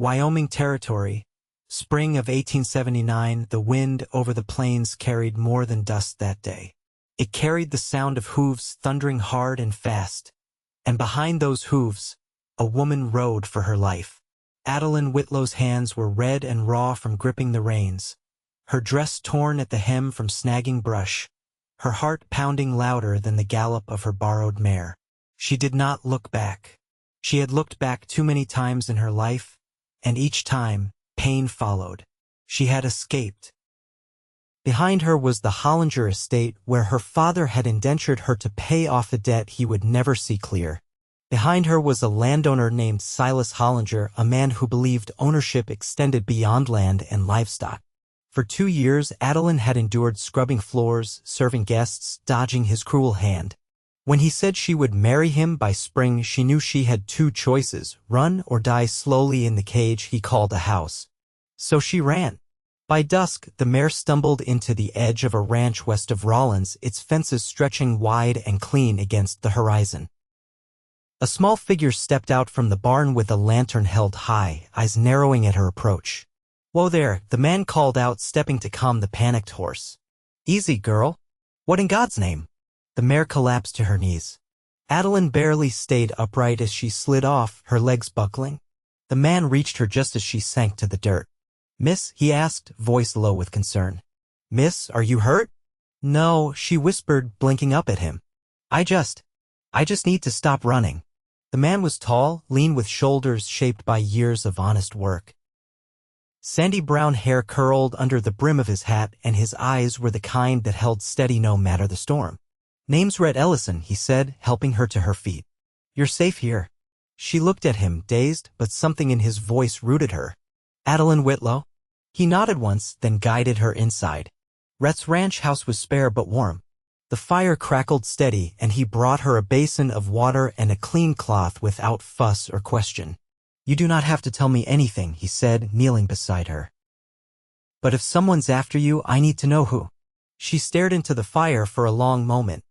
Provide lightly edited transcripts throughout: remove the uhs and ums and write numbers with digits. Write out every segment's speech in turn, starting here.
Wyoming Territory, spring of 1879. The wind over the plains carried more than dust that day. It carried the sound of hooves thundering hard and fast, and behind those hooves, a woman rode for her life. Adalyn Whitlow's hands were red and raw from gripping the reins, her dress torn at the hem from snagging brush, her heart pounding louder than the gallop of her borrowed mare. She did not look back. She had looked back too many times in her life, and each time, pain followed. She had escaped. Behind her was the Hollinger estate, where her father had indentured her to pay off a debt he would never see clear. Behind her was a landowner named Silas Hollinger, a man who believed ownership extended beyond land and livestock. For 2 years, Adalyn had endured scrubbing floors, serving guests, dodging his cruel hand. When he said she would marry him by spring, she knew she had 2 choices: run or die slowly in the cage he called a house. So she ran. By dusk, the mare stumbled into the edge of a ranch west of Rawlins, its fences stretching wide and clean against the horizon. A small figure stepped out from the barn with a lantern held high, eyes narrowing at her approach. "Whoa there," the man called out, stepping to calm the panicked horse. "Easy, girl. What in God's name?" The mare collapsed to her knees. Adalyn barely stayed upright as she slid off, her legs buckling. The man reached her just as she sank to the dirt. "Miss?" he asked, voice low with concern. "Miss, are you hurt?" "No," she whispered, blinking up at him. I just need to stop running." The man was tall, lean, with shoulders shaped by years of honest work. Sandy brown hair curled under the brim of his hat, and his eyes were the kind that held steady no matter the storm. "Name's Rhett Ellison," he said, helping her to her feet. "You're safe here." She looked at him, dazed, but something in his voice rooted her. "Adalyn Whitlow?" He nodded once, then guided her inside. Rhett's ranch house was spare but warm. The fire crackled steady, and he brought her a basin of water and a clean cloth without fuss or question. "You do not have to tell me anything," he said, kneeling beside her. "But if someone's after you, I need to know who." She stared into the fire for a long moment.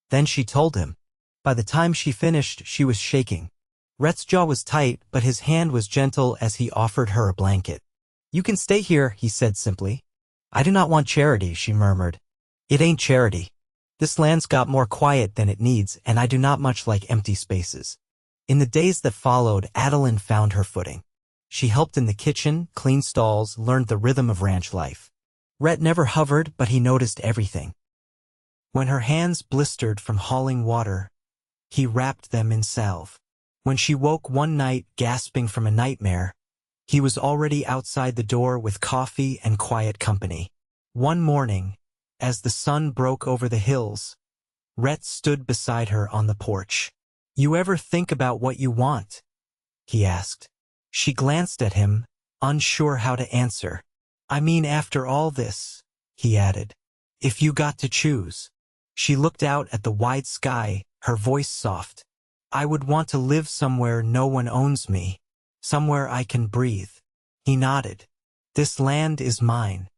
Then she told him. By the time she finished, she was shaking. Rhett's jaw was tight, but his hand was gentle as he offered her a blanket. "You can stay here," he said simply. "I do not want charity," she murmured. "It ain't charity. This land's got more quiet than it needs, and I do not much like empty spaces." In the days that followed, Adalyn found her footing. She helped in the kitchen, cleaned stalls, learned the rhythm of ranch life. Rhett never hovered, but he noticed everything. When her hands blistered from hauling water, he wrapped them in salve. When she woke one night, gasping from a nightmare, he was already outside the door with coffee and quiet company. One morning, as the sun broke over the hills, Rhett stood beside her on the porch. "You ever think about what you want?" he asked. She glanced at him, unsure how to answer. "I mean, after all this," he added, "if you got to choose." She looked out at the wide sky, her voice soft. "I would want to live somewhere no one owns me, somewhere I can breathe." He nodded. "This land is mine.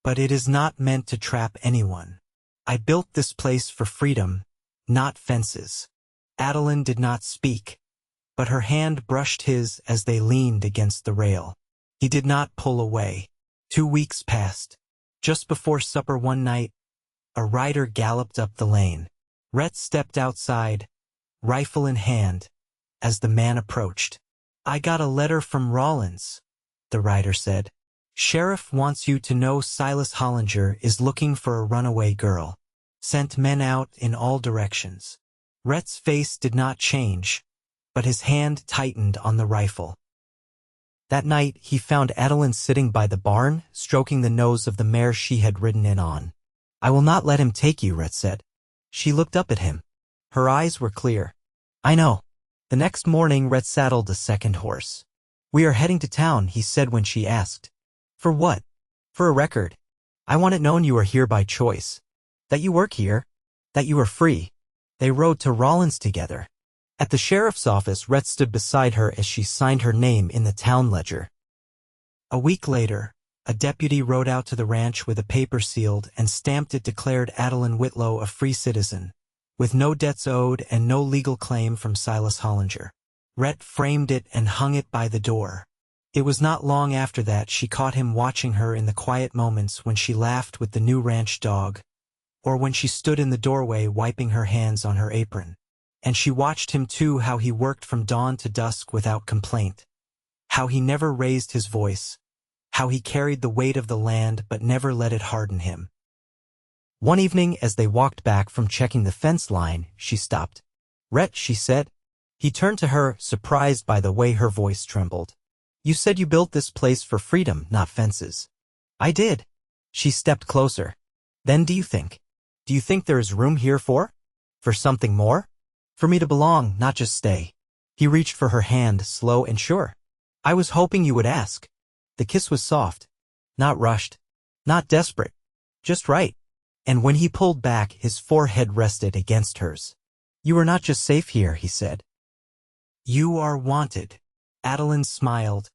But it is not meant to trap anyone. I built this place for freedom, not fences." Adalyn did not speak, but her hand brushed his as they leaned against the rail. He did not pull away. 2 weeks passed. Just before supper one night, a rider galloped up the lane. Rhett stepped outside, rifle in hand, as the man approached. "I got a letter from Rawlins," the rider said. "Sheriff wants you to know Silas Hollinger is looking for a runaway girl. Sent men out in all directions." Rhett's face did not change, but his hand tightened on the rifle. That night, he found Adalyn sitting by the barn, stroking the nose of the mare she had ridden in on. "I will not let him take you," Rhett said. She looked up at him. Her eyes were clear. "I know." The next morning, Rhett saddled a second horse. "We are heading to town," he said when she asked. "For what?" "For a record. I want it known you are here by choice. That you work here. That you are free." They rode to Rawlins together. At the sheriff's office, Rhett stood beside her as she signed her name in the town ledger. A week later, a deputy rode out to the ranch with a paper sealed and stamped. It declared Adalyn Whitlow a free citizen, with no debts owed and no legal claim from Silas Hollinger. Rhett framed it and hung it by the door. It was not long after that she caught him watching her in the quiet moments when she laughed with the new ranch dog, or when she stood in the doorway wiping her hands on her apron. And she watched him too, how he worked from dawn to dusk without complaint, how he never raised his voice, how he carried the weight of the land but never let it harden him. One evening, as they walked back from checking the fence line, she stopped. "Rhett," she said. He turned to her, surprised by the way her voice trembled. "You said you built this place for freedom, not fences." "I did." She stepped closer. "Then do you think there is room here for something more? For me to belong, not just stay?" He reached for her hand, slow and sure. "I was hoping you would ask." The kiss was soft, not rushed, not desperate, just right. And when he pulled back, his forehead rested against hers. "You are not just safe here," he said. "You are wanted." Adalyn smiled,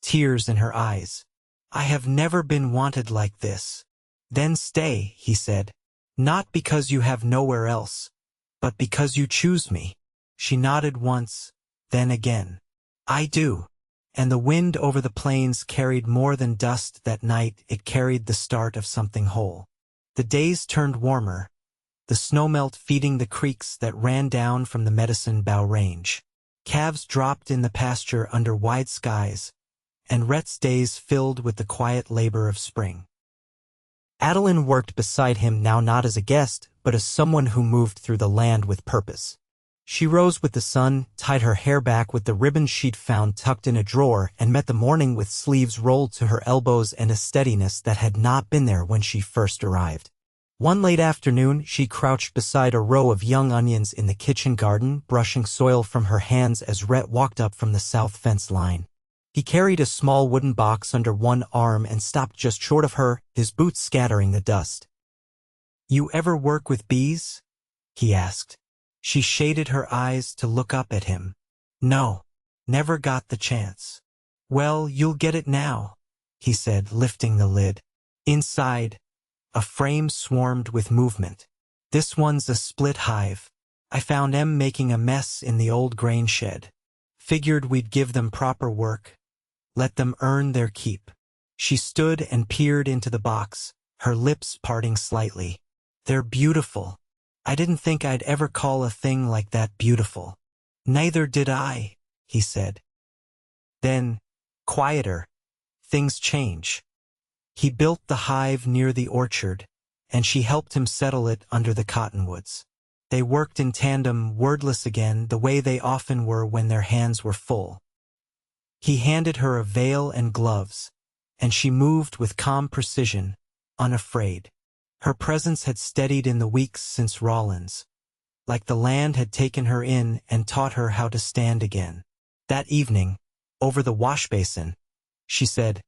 tears in her eyes. "I have never been wanted like this." "Then stay," he said. "Not because you have nowhere else, but because you choose me." She nodded once, then again. "I do." And the wind over the plains carried more than dust that night. It carried the start of something whole. The days turned warmer, the snowmelt feeding the creeks that ran down from the Medicine Bow Range. Calves dropped in the pasture under wide skies, and Rhett's days filled with the quiet labor of spring. Adalyn worked beside him now, not as a guest, but as someone who moved through the land with purpose. She rose with the sun, tied her hair back with the ribbon she'd found tucked in a drawer, and met the morning with sleeves rolled to her elbows and a steadiness that had not been there when she first arrived. One late afternoon, she crouched beside a row of young onions in the kitchen garden, brushing soil from her hands as Rhett walked up from the south fence line. He carried a small wooden box under one arm and stopped just short of her, his boots scattering the dust. "You ever work with bees?" he asked. She shaded her eyes to look up at him. "No, never got the chance." "Well, you'll get it now," he said, lifting the lid. Inside, a frame swarmed with movement. "This one's a split hive. I found Em making a mess in the old grain shed. Figured we'd give them proper work, let them earn their keep." She stood and peered into the box, her lips parting slightly. "They're beautiful. I didn't think I'd ever call a thing like that beautiful." "Neither did I," he said. Then, quieter, "Things change." He built the hive near the orchard, and she helped him settle it under the cottonwoods. They worked in tandem, wordless again, the way they often were when their hands were full. He handed her a veil and gloves, and she moved with calm precision, unafraid. Her presence had steadied in the weeks since Rawlins, like the land had taken her in and taught her how to stand again. That evening, over the wash basin, she said,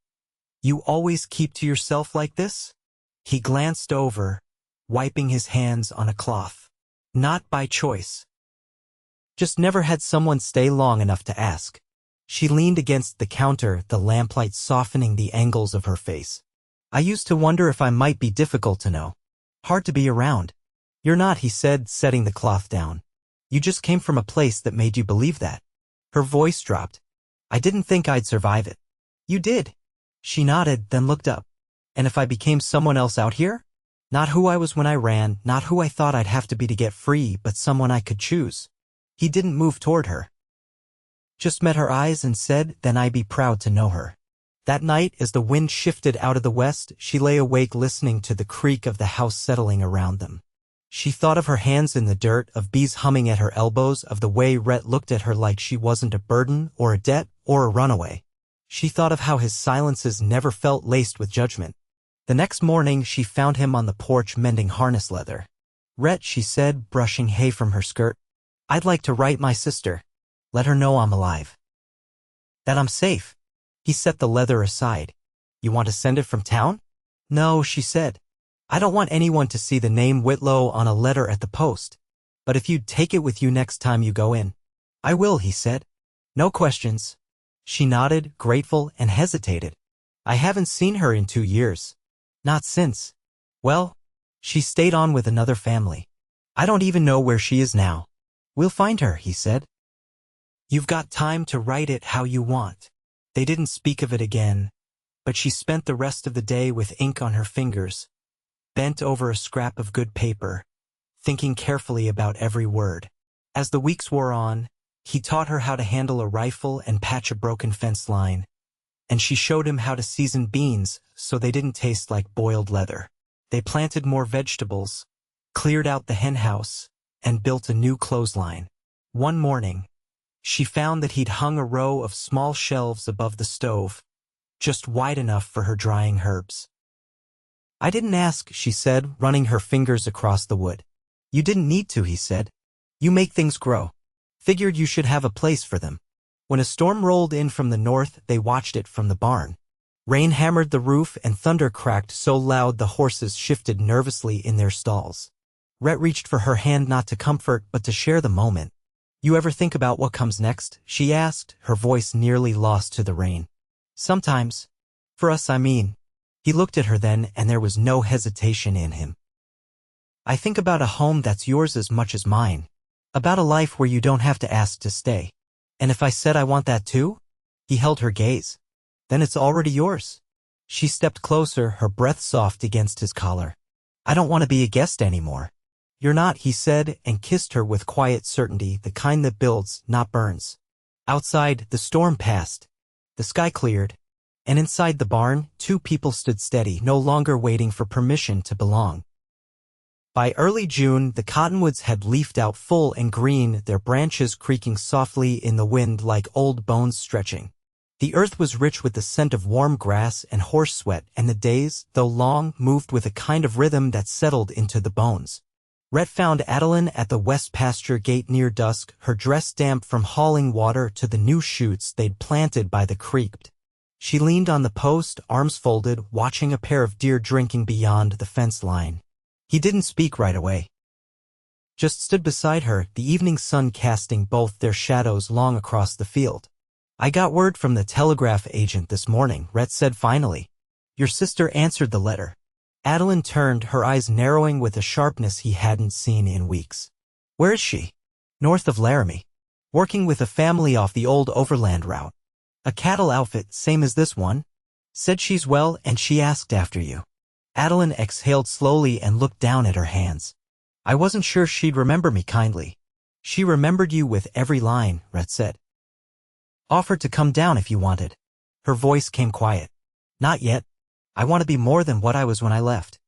"You always keep to yourself like this?" He glanced over, wiping his hands on a cloth. "Not by choice. Just never had someone stay long enough to ask." She leaned against the counter, the lamplight softening the angles of her face. "I used to wonder if I might be difficult to know. Hard to be around." "You're not," he said, setting the cloth down. "You just came from a place that made you believe that." Her voice dropped. "I didn't think I'd survive it." "You did." She nodded, then looked up. "And if I became someone else out here? Not who I was when I ran, not who I thought I'd have to be to get free, but someone I could choose." He didn't move toward her. Just met her eyes and said, "Then I'd be proud to know her." That night, as the wind shifted out of the west, she lay awake listening to the creak of the house settling around them. She thought of her hands in the dirt, of bees humming at her elbows, of the way Rhett looked at her like she wasn't a burden or a debt or a runaway. She thought of how his silences never felt laced with judgment. The next morning, she found him on the porch mending harness leather. "Rhett," she said, brushing hay from her skirt, "I'd like to write my sister. Let her know I'm alive. That I'm safe." He set the leather aside. "You want to send it from town?" "No," she said. "I don't want anyone to see the name Whitlow on a letter at the post. But if you'd take it with you next time you go in." "I will," he said. "No questions." She nodded, grateful, and hesitated. "I haven't seen her in 2 years. Not since. Well, she stayed on with another family. I don't even know where she is now." "We'll find her," he said. "You've got time to write it how you want." They didn't speak of it again, but she spent the rest of the day with ink on her fingers, bent over a scrap of good paper, thinking carefully about every word. As the weeks wore on, he taught her how to handle a rifle and patch a broken fence line, and she showed him how to season beans so they didn't taste like boiled leather. They planted more vegetables, cleared out the henhouse, and built a new clothesline. One morning, she found that he'd hung a row of small shelves above the stove, just wide enough for her drying herbs. "I didn't ask," she said, running her fingers across the wood. "You didn't need to," he said. "You make things grow. Figured you should have a place for them." When a storm rolled in from the north, they watched it from the barn. Rain hammered the roof and thunder cracked so loud the horses shifted nervously in their stalls. Rhett reached for her hand, not to comfort but to share the moment. "You ever think about what comes next?" she asked, her voice nearly lost to the rain. "Sometimes. For us, I mean." He looked at her then, and there was no hesitation in him. "I think about a home that's yours as much as mine. About a life where you don't have to ask to stay. And if I said I want that too?" He held her gaze. "Then it's already yours." She stepped closer, her breath soft against his collar. "I don't want to be a guest anymore." "You're not," he said, and kissed her with quiet certainty, the kind that builds, not burns. Outside, the storm passed. The sky cleared. And inside the barn, two people stood steady, no longer waiting for permission to belong. By early June, the cottonwoods had leafed out full and green, their branches creaking softly in the wind like old bones stretching. The earth was rich with the scent of warm grass and horse sweat, and the days, though long, moved with a kind of rhythm that settled into the bones. Rhett found Adalyn at the west pasture gate near dusk, her dress damp from hauling water to the new shoots they'd planted by the creek. She leaned on the post, arms folded, watching a pair of deer drinking beyond the fence line. He didn't speak right away. Just stood beside her, the evening sun casting both their shadows long across the field. "I got word from the telegraph agent this morning," Rhett said finally. "Your sister answered the letter." Adalyn turned, her eyes narrowing with a sharpness he hadn't seen in weeks. "Where is she?" "North of Laramie. Working with a family off the old overland route. A cattle outfit, same as this one. Said she's well and she asked after you." Adalyn exhaled slowly and looked down at her hands. "I wasn't sure she'd remember me kindly." "She remembered you with every line," Rhett said. "Offered to come down if you wanted." Her voice came quiet. "Not yet. I want to be more than what I was when I left.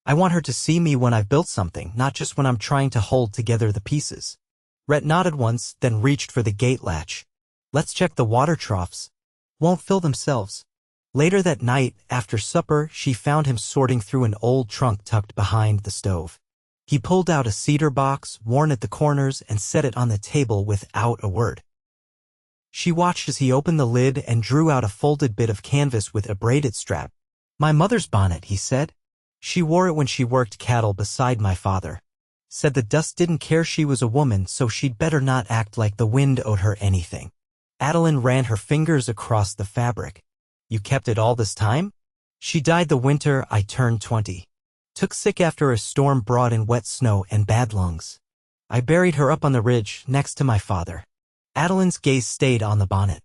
I want her to see me when I've built something, not just when I'm trying to hold together the pieces." Rhett nodded once, then reached for the gate latch. "Let's check the water troughs. Won't fill themselves." Later that night, after supper, she found him sorting through an old trunk tucked behind the stove. He pulled out a cedar box, worn at the corners, and set it on the table without a word. She watched as he opened the lid and drew out a folded bit of canvas with a braided strap. "My mother's bonnet," he said. "She wore it when she worked cattle beside my father. Said the dust didn't care she was a woman, so she'd better not act like the wind owed her anything." Adalyn ran her fingers across the fabric. "You kept it all this time?" "She died the winter I turned 20. Took sick after a storm brought in wet snow and bad lungs. I buried her up on the ridge, next to my father." Adalyn's gaze stayed on the bonnet.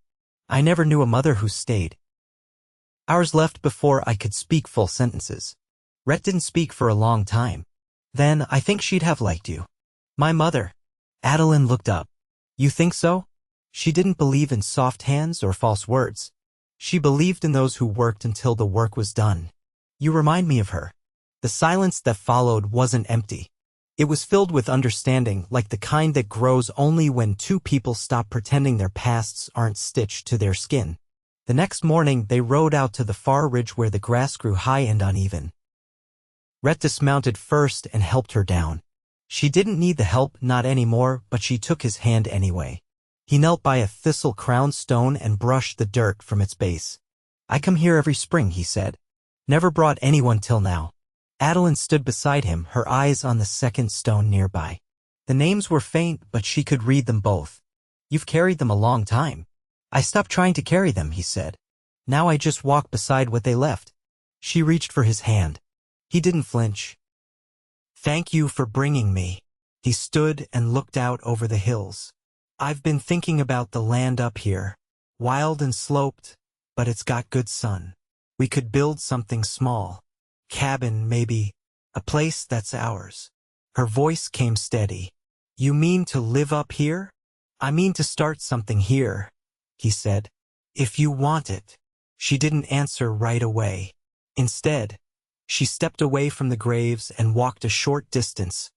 "I never knew a mother who stayed." Hours left before I could speak full sentences. Rhett didn't speak for a long time. "Then I think she'd have liked you." "My mother." Adalyn looked up. "You think so?" She didn't believe in soft hands or false words. She believed in those who worked until the work was done. "You remind me of her." The silence that followed wasn't empty. It was filled with understanding, like the kind that grows only when two people stop pretending their pasts aren't stitched to their skin. The next morning, they rode out to the far ridge where the grass grew high and uneven. Rhett dismounted first and helped her down. She didn't need the help, not anymore, but she took his hand anyway. He knelt by a thistle-crowned stone and brushed the dirt from its base. "I come here every spring," he said. "Never brought anyone till now." Adalyn stood beside him, her eyes on the second stone nearby. The names were faint, but she could read them both. "You've carried them a long time." "I stopped trying to carry them," he said. "Now I just walk beside what they left." She reached for his hand. He didn't flinch. "Thank you for bringing me." He stood and looked out over the hills. "I've been thinking about the land up here. Wild and sloped, but it's got good sun. We could build something small. Cabin, maybe. A place that's ours." Her voice came steady. "You mean to live up here?" "I mean to start something here," he said. "If you want it." She didn't answer right away. Instead, she stepped away from the graves and walked a short distance,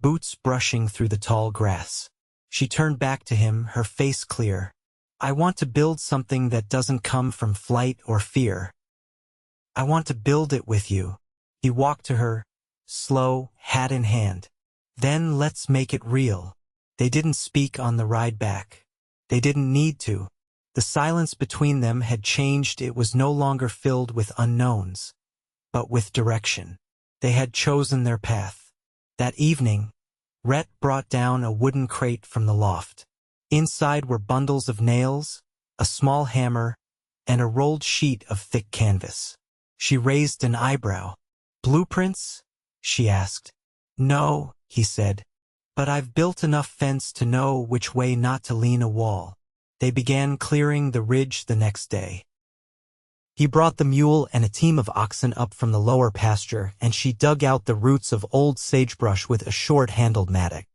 boots brushing through the tall grass. She turned back to him, her face clear. "I want to build something that doesn't come from flight or fear. I want to build it with you." He walked to her, slow, hat in hand. "Then let's make it real." They didn't speak on the ride back. They didn't need to. The silence between them had changed. It was no longer filled with unknowns, but with direction. They had chosen their path. That evening, Rhett brought down a wooden crate from the loft. Inside were bundles of nails, a small hammer, and a rolled sheet of thick canvas. She raised an eyebrow. "Blueprints?" she asked. "No," he said, "but I've built enough fence to know which way not to lean a wall." They began clearing the ridge the next day. He brought the mule and a team of oxen up from the lower pasture, and she dug out the roots of old sagebrush with a short-handled mattock.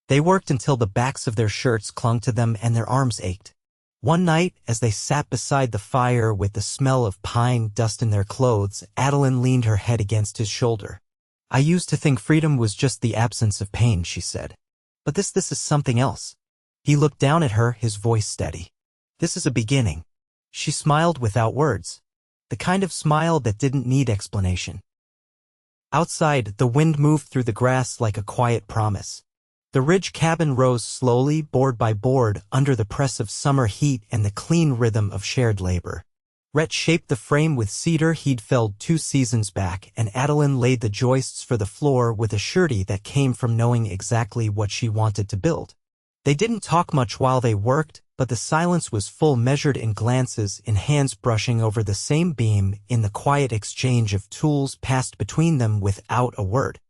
They worked until the backs of their shirts clung to them and their arms ached. One night, as they sat beside the fire with the smell of pine dust in their clothes, Adalyn leaned her head against his shoulder. "I used to think freedom was just the absence of pain," she said. "But this is something else." He looked down at her, his voice steady. "This is a beginning." She smiled without words, the kind of smile that didn't need explanation. Outside, the wind moved through the grass like a quiet promise. The ridge cabin rose slowly, board by board, under the press of summer heat and the clean rhythm of shared labor. Rhett shaped the frame with cedar he'd felled 2 seasons back, and Adalyn laid the joists for the floor with a surety that came from knowing exactly what she wanted to build. They didn't talk much while they worked, but the silence was full, measured in glances, in hands brushing over the same beam, in the quiet exchange of tools passed between them without a word.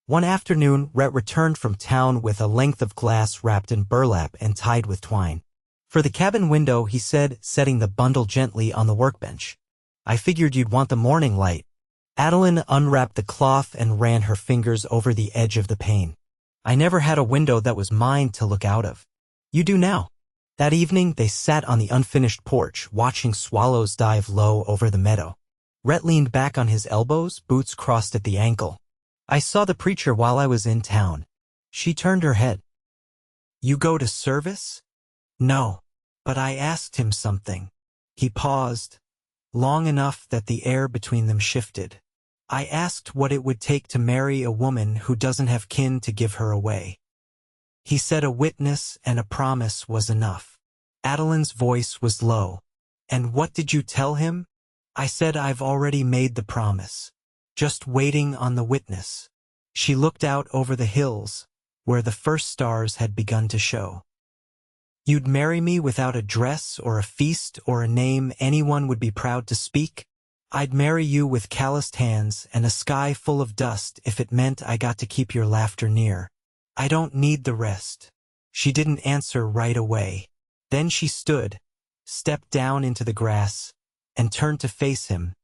One afternoon, Rhett returned from town with a length of glass wrapped in burlap and tied with twine. "For the cabin window," he said, setting the bundle gently on the workbench. "I figured you'd want the morning light." Adalyn unwrapped the cloth and ran her fingers over the edge of the pane. "I never had a window that was mine to look out of." "You do now." That evening, they sat on the unfinished porch, watching swallows dive low over the meadow. Rhett leaned back on his elbows, boots crossed at the ankle. "I saw the preacher while I was in town." She turned her head. "You go to service?" "No, but I asked him something." He paused, long enough that the air between them shifted. "I asked what it would take to marry a woman who doesn't have kin to give her away." He said a witness and a promise was enough. Adalyn's voice was low. "And what did you tell him?" "I said I've already made the promise. Just waiting on the witness." She looked out over the hills, where the first stars had begun to show. "You'd marry me without a dress or a feast or a name anyone would be proud to speak?" "I'd marry you with calloused hands and a sky full of dust if it meant I got to keep your laughter near. I don't need the rest." She didn't answer right away. Then she stood, stepped down into the grass, and turned to face him,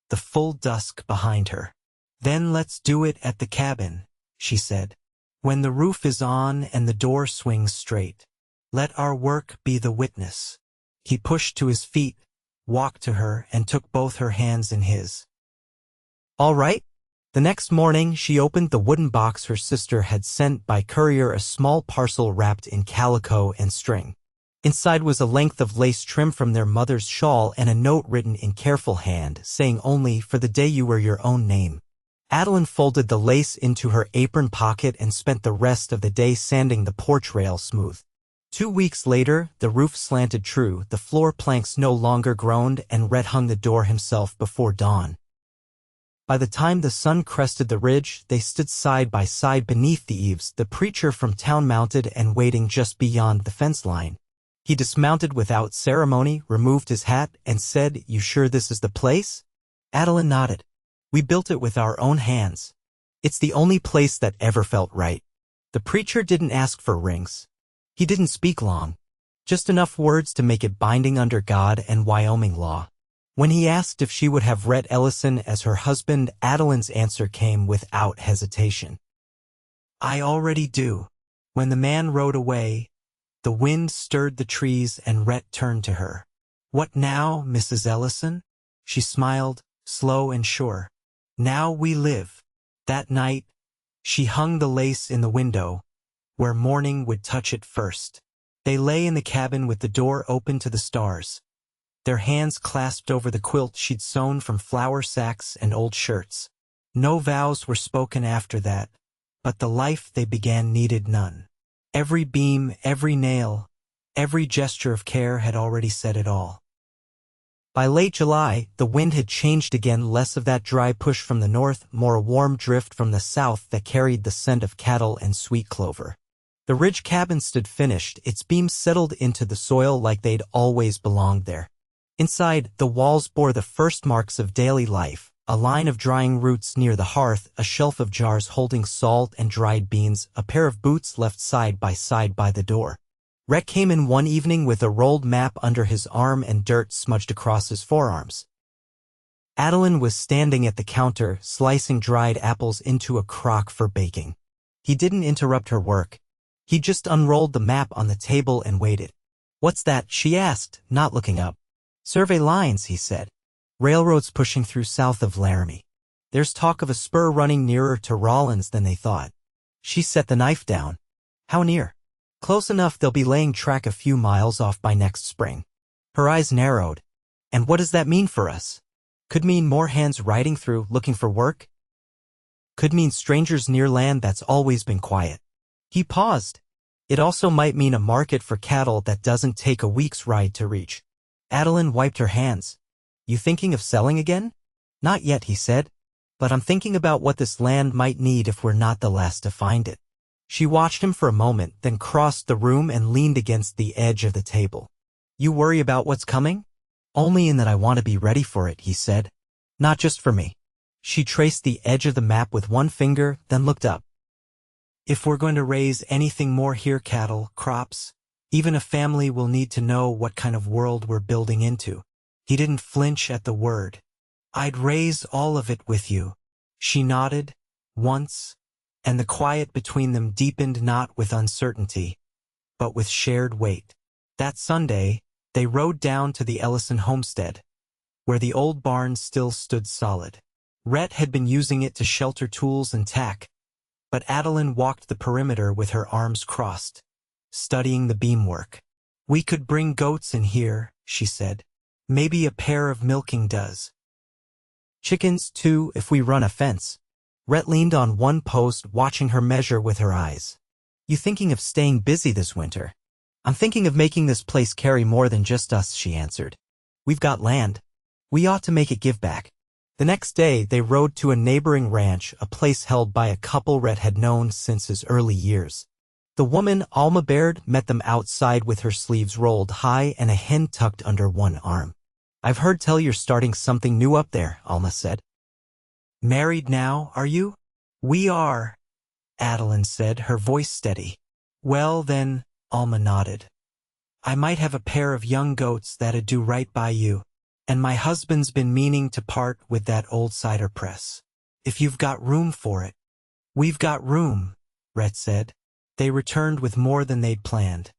the full dusk behind her. "Then let's do it at the cabin," she said. "When the roof is on and the door swings straight. Let our work be the witness." He pushed to his feet, walked to her, and took both her hands in his. "All right." The next morning, she opened the wooden box her sister had sent by courier, a small parcel wrapped in calico and string. Inside was a length of lace trim from their mother's shawl and a note written in careful hand, saying only, "For the day you were your own name." Adalyn folded the lace into her apron pocket and spent the rest of the day sanding the porch rail smooth. 2 weeks later, the roof slanted true, the floor planks no longer groaned, and Rhett hung the door himself before dawn. By the time the sun crested the ridge, they stood side by side beneath the eaves, the preacher from town mounted and waiting just beyond the fence line. He dismounted without ceremony, removed his hat, and said, "You sure this is the place?" Adalyn nodded. "We built it with our own hands. It's the only place that ever felt right." The preacher didn't ask for rings. He didn't speak long. Just enough words to make it binding under God and Wyoming law. When he asked if she would have Rhett Ellison as her husband, Adalyn's answer came without hesitation. I already do. When the man rode away, the wind stirred the trees and Rhett turned to her. What now, Mrs. Ellison? She smiled, slow and sure. Now we live. That night, she hung the lace in the window, where morning would touch it first. They lay in the cabin with the door open to the stars, their hands clasped over the quilt she'd sewn from flour sacks and old shirts. No vows were spoken after that, but the life they began needed none. Every beam, every nail, every gesture of care had already said it all. By late July, the wind had changed again, less of that dry push from the north, more a warm drift from the south that carried the scent of cattle and sweet clover. The ridge cabin stood finished, its beams settled into the soil like they'd always belonged there. Inside, the walls bore the first marks of daily life, a line of drying roots near the hearth, a shelf of jars holding salt and dried beans, a pair of boots left side by the door. Rhett came in one evening with a rolled map under his arm and dirt smudged across his forearms. Adalyn was standing at the counter, slicing dried apples into a crock for baking. He didn't interrupt her work. He just unrolled the map on the table and waited. What's that? She asked, not looking up. Survey lines, he said. Railroads pushing through south of Laramie. There's talk of a spur running nearer to Rawlins than they thought. She set the knife down. How near? Close enough they'll be laying track a few miles off by next spring. Her eyes narrowed. And what does that mean for us? Could mean more hands riding through, looking for work. Could mean strangers near land that's always been quiet. He paused. It also might mean a market for cattle that doesn't take a week's ride to reach. Adalyn wiped her hands. You thinking of selling again? Not yet, he said. But I'm thinking about what this land might need if we're not the last to find it. She watched him for a moment, then crossed the room and leaned against the edge of the table. You worry about what's coming? Only in that I want to be ready for it, he said. Not just for me. She traced the edge of the map with one finger, then looked up. If we're going to raise anything more here, cattle, crops, even a family will need to know what kind of world we're building into. He didn't flinch at the word. I'd raise all of it with you. She nodded, once, and the quiet between them deepened not with uncertainty, but with shared weight. That Sunday, they rode down to the Ellison homestead, where the old barn still stood solid. Rhett had been using it to shelter tools and tack, but Adalyn walked the perimeter with her arms crossed, studying the beamwork. We could bring goats in here, she said. Maybe a pair of milking does. Chickens, too, if we run a fence. Rhett leaned on one post, watching her measure with her eyes. You thinking of staying busy this winter? I'm thinking of making this place carry more than just us, she answered. We've got land. We ought to make it give back. The next day, they rode to a neighboring ranch, a place held by a couple Rhett had known since his early years. The woman, Alma Baird, met them outside with her sleeves rolled high and a hen tucked under one arm. I've heard tell you're starting something new up there, Alma said. Married now, are you? We are, Adalyn said, her voice steady. Well then, Alma nodded. I might have a pair of young goats that'd do right by you, and my husband's been meaning to part with that old cider press. If you've got room for it. We've got room, Rhett said. They returned with more than they'd planned.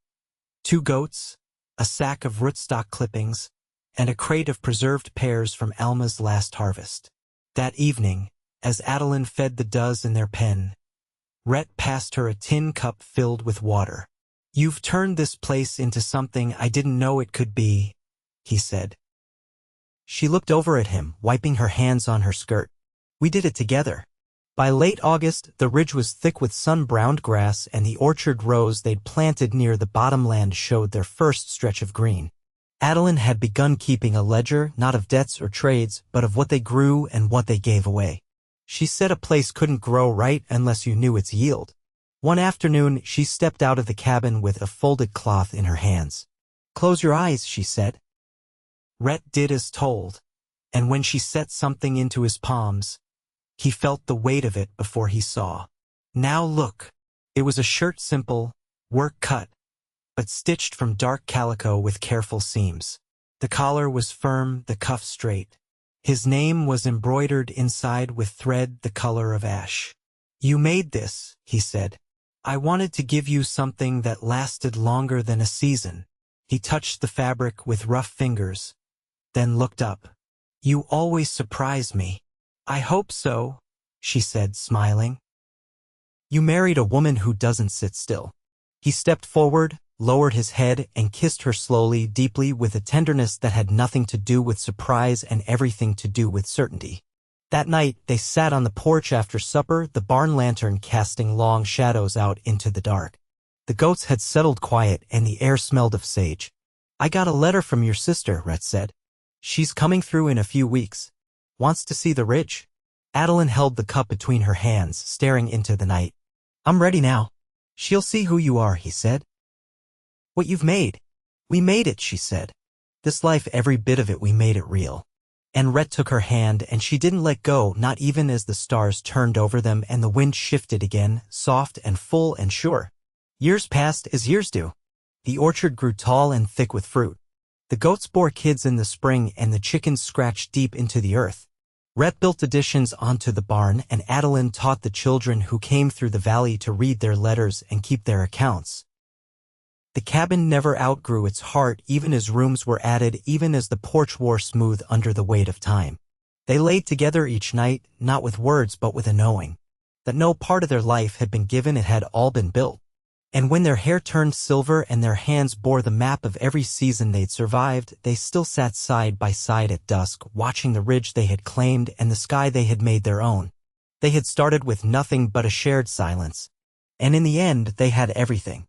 2 goats, a sack of rootstock clippings, and a crate of preserved pears from Alma's last harvest. That evening, as Adalyn fed the does in their pen, Rhett passed her a tin cup filled with water. You've turned this place into something I didn't know it could be, he said. She looked over at him, wiping her hands on her skirt. We did it together. By late August, the ridge was thick with sun-browned grass, and the orchard rows they'd planted near the bottomland showed their first stretch of green. Adalyn had begun keeping a ledger, not of debts or trades, but of what they grew and what they gave away. She said a place couldn't grow right unless you knew its yield. One afternoon, she stepped out of the cabin with a folded cloth in her hands. Close your eyes, she said. Rhett did as told, and when she set something into his palms, he felt the weight of it before he saw. Now look. It was a shirt, simple, work cut, but stitched from dark calico with careful seams. The collar was firm, the cuff straight. His name was embroidered inside with thread the color of ash. "You made this," he said. "I wanted to give you something that lasted longer than a season." He touched the fabric with rough fingers, then looked up. "You always surprise me." "I hope so," she said, smiling. "You married a woman who doesn't sit still." He stepped forward, lowered his head, and kissed her slowly, deeply, with a tenderness that had nothing to do with surprise and everything to do with certainty. That night, they sat on the porch after supper, the barn lantern casting long shadows out into the dark. The goats had settled quiet, and the air smelled of sage. "I got a letter from your sister," Rhett said. "She's coming through in a few weeks. Wants to see the ridge." Adalyn held the cup between her hands, staring into the night. "I'm ready now." "She'll see who you are," he said. "What you've made." "We made it," she said. "This life, every bit of it, we made it real." And Rhett took her hand, and she didn't let go, not even as the stars turned over them and the wind shifted again, soft and full and sure. Years passed as years do. The orchard grew tall and thick with fruit. The goats bore kids in the spring, and the chickens scratched deep into the earth. Rhett built additions onto the barn, and Adalyn taught the children who came through the valley to read their letters and keep their accounts. The cabin never outgrew its heart, even as rooms were added, even as the porch wore smooth under the weight of time. They laid together each night, not with words but with a knowing, that no part of their life had been given, it had all been built. And when their hair turned silver and their hands bore the map of every season they'd survived, they still sat side by side at dusk, watching the ridge they had claimed and the sky they had made their own. They had started with nothing but a shared silence, and in the end they had everything.